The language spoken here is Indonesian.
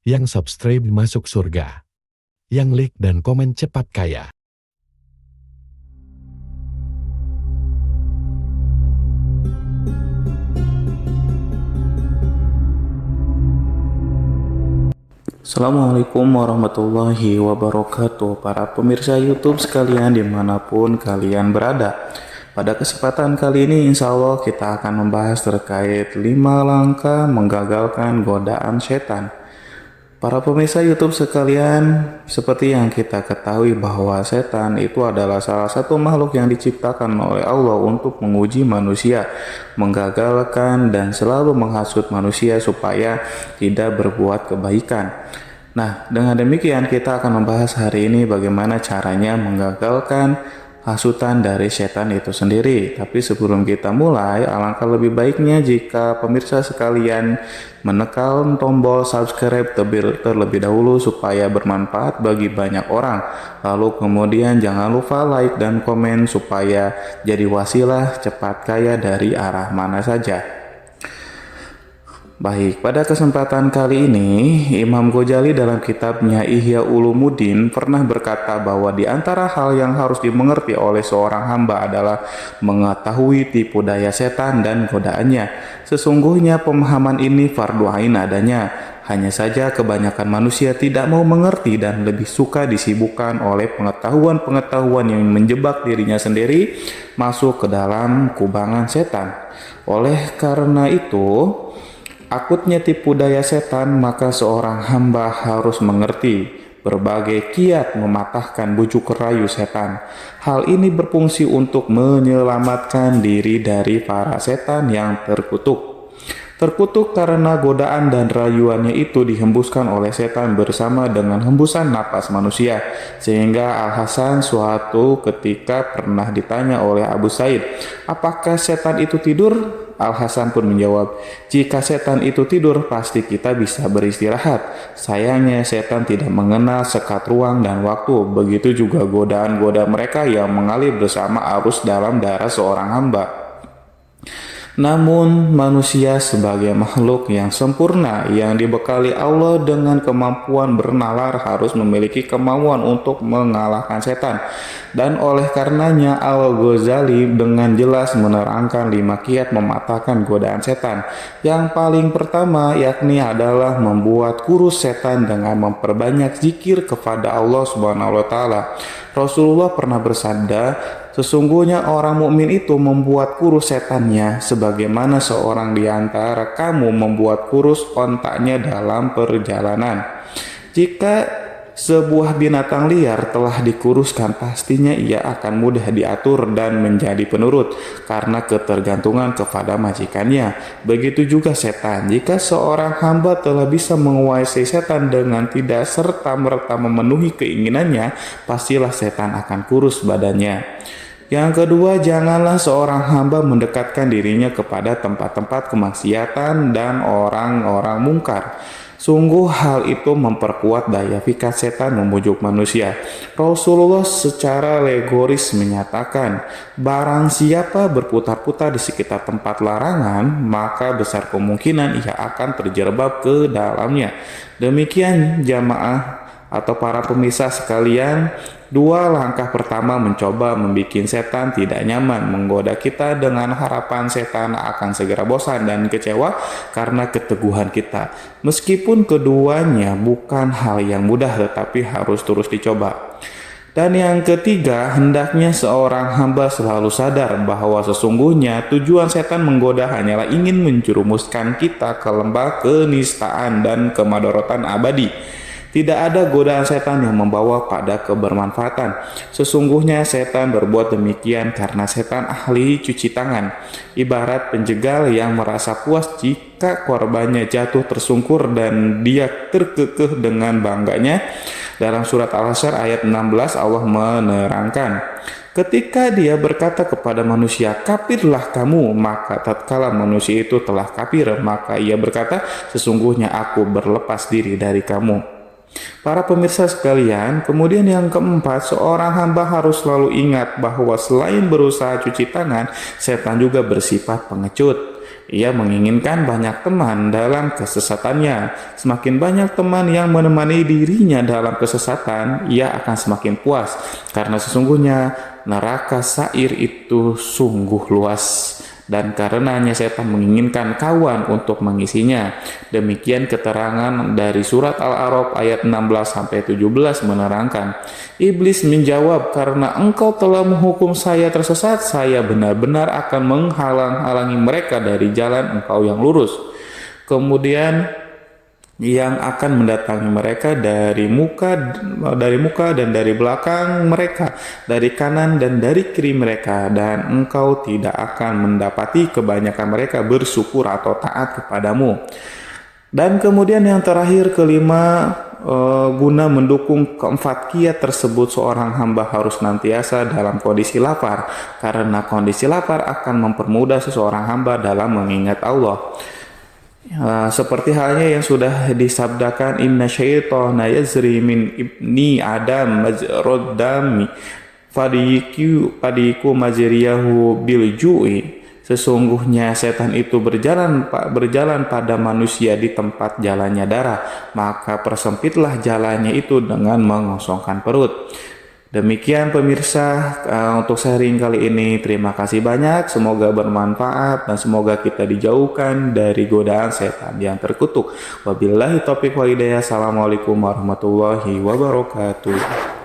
Yang subscribe masuk surga. Yang like dan komen cepat kaya. Assalamualaikum warahmatullahi wabarakatuh. Para pemirsa YouTube sekalian dimanapun kalian berada, pada kesempatan kali ini insya Allah kita akan membahas terkait 5 langkah menggagalkan godaan setan. Para pemirsa YouTube sekalian, seperti yang kita ketahui bahwa setan itu adalah salah satu makhluk yang diciptakan oleh Allah untuk menguji manusia, menggagalkan dan selalu menghasut manusia supaya tidak berbuat kebaikan. Nah, dengan demikian kita akan membahas hari ini bagaimana caranya menggagalkan hasutan dari setan itu sendiri. Tapi sebelum kita mulai, alangkah lebih baiknya jika pemirsa sekalian menekan tombol subscribe terlebih dahulu supaya bermanfaat bagi banyak orang. Lalu kemudian jangan lupa like dan komen supaya jadi wasilah cepat kaya dari arah mana saja. Baik, pada kesempatan kali ini Imam Ghazali dalam kitabnya Ihya Ulumuddin pernah berkata bahwa di antara hal yang harus dimengerti oleh seorang hamba adalah mengetahui tipu daya setan dan godaannya. Sesungguhnya pemahaman ini fardu ain adanya. Hanya saja kebanyakan manusia tidak mau mengerti dan lebih suka disibukkan oleh pengetahuan-pengetahuan yang menjebak dirinya sendiri masuk ke dalam kubangan setan. Oleh karena itu, akutnya tipu daya setan, maka seorang hamba harus mengerti berbagai kiat mematahkan bujuk rayu setan. Hal ini berfungsi untuk menyelamatkan diri dari para setan yang terkutuk. Terkutuk karena godaan dan rayuannya itu dihembuskan oleh setan bersama dengan hembusan napas manusia. Sehingga Al-Hasan suatu ketika pernah ditanya oleh Abu Said, apakah setan itu tidur? Al-Hasan pun menjawab, jika setan itu tidur pasti kita bisa beristirahat. Sayangnya setan tidak mengenal sekat ruang dan waktu. Begitu juga godaan-godaan mereka yang mengalir bersama arus dalam darah seorang hamba. Namun manusia sebagai makhluk yang sempurna yang dibekali Allah dengan kemampuan bernalar harus memiliki kemauan untuk mengalahkan setan. Dan oleh karenanya Al-Ghazali dengan jelas menerangkan 5 kiat mematahkan godaan setan. Yang paling pertama yakni adalah membuat kurus setan dengan memperbanyak zikir kepada Allah Subhanahu wa taala. Rasulullah pernah bersabda, sesungguhnya orang mukmin itu membuat kurus setannya sebagaimana seorang di antara kamu membuat kurus ontaknya dalam perjalanan. Jika sebuah binatang liar telah dikuruskan, pastinya ia akan mudah diatur dan menjadi penurut karena ketergantungan kepada majikannya. Begitu juga setan. Jika seorang hamba telah bisa menguasai setan dengan tidak serta-merta memenuhi keinginannya, pastilah setan akan kurus badannya. Yang kedua, janganlah seorang hamba mendekatkan dirinya kepada tempat-tempat kemaksiatan dan orang-orang mungkar. Sungguh hal itu memperkuat daya pikat setan membujuk manusia. Rasulullah secara legoris menyatakan, barang siapa berputar-putar di sekitar tempat larangan, maka besar kemungkinan ia akan terjerembab ke dalamnya. Demikian jamaah atau para pemirsa sekalian, 2 langkah pertama mencoba membuat setan tidak nyaman, menggoda kita dengan harapan setan akan segera bosan dan kecewa karena keteguhan kita. Meskipun keduanya bukan hal yang mudah, tetapi harus terus dicoba. Dan yang ketiga, hendaknya seorang hamba selalu sadar bahwa sesungguhnya tujuan setan menggoda hanyalah ingin menjerumuskan kita ke lembah kenistaan dan kemadorotan abadi. Tidak ada godaan setan yang membawa pada kebermanfaatan. Sesungguhnya setan berbuat demikian karena setan ahli cuci tangan. Ibarat penjegal yang merasa puas jika korbannya jatuh tersungkur dan dia terkekeh dengan bangganya. Dalam surat Al-Hasyr ayat 16 Allah menerangkan, ketika dia berkata kepada manusia, kafirlah kamu, maka tatkala manusia itu telah kafir, maka ia berkata, sesungguhnya aku berlepas diri dari kamu. Para pemirsa sekalian, kemudian yang keempat, seorang hamba harus selalu ingat bahwa selain berusaha cuci tangan, setan juga bersifat pengecut. Ia menginginkan banyak teman dalam kesesatannya. Semakin banyak teman yang menemani dirinya dalam kesesatan, ia akan semakin puas. Karena sesungguhnya neraka Sa'ir itu sungguh luas. Dan karenanya setan menginginkan kawan untuk mengisinya. Demikian keterangan dari surat Al-A'raf ayat 16-17 menerangkan. Iblis menjawab, karena engkau telah menghukum saya tersesat, saya benar-benar akan menghalang-halangi mereka dari jalan engkau yang lurus. Kemudian yang akan mendatangi mereka dari muka dan dari belakang mereka, dari kanan dan dari kiri mereka, dan engkau tidak akan mendapati kebanyakan mereka bersyukur atau taat kepadamu. Dan kemudian yang terakhir, kelima, guna mendukung keempat kiat tersebut, seorang hamba harus senantiasa dalam kondisi lapar, karena kondisi lapar akan mempermudah seseorang hamba dalam mengingat Allah. Seperti halnya yang sudah disabdakan, inna syaitana yazri min ibni adam majrad dami fadiku majriyahu bil ju'i. Sesungguhnya setan itu berjalan pada manusia di tempat jalannya darah, maka persempitlah jalannya itu dengan mengosongkan perut. Demikian pemirsa, untuk sharing kali ini. Terima kasih banyak, semoga bermanfaat dan semoga kita dijauhkan dari godaan setan yang terkutuk. Wabillahi taufiq wal hidayah. Assalamualaikum warahmatullahi wabarakatuh.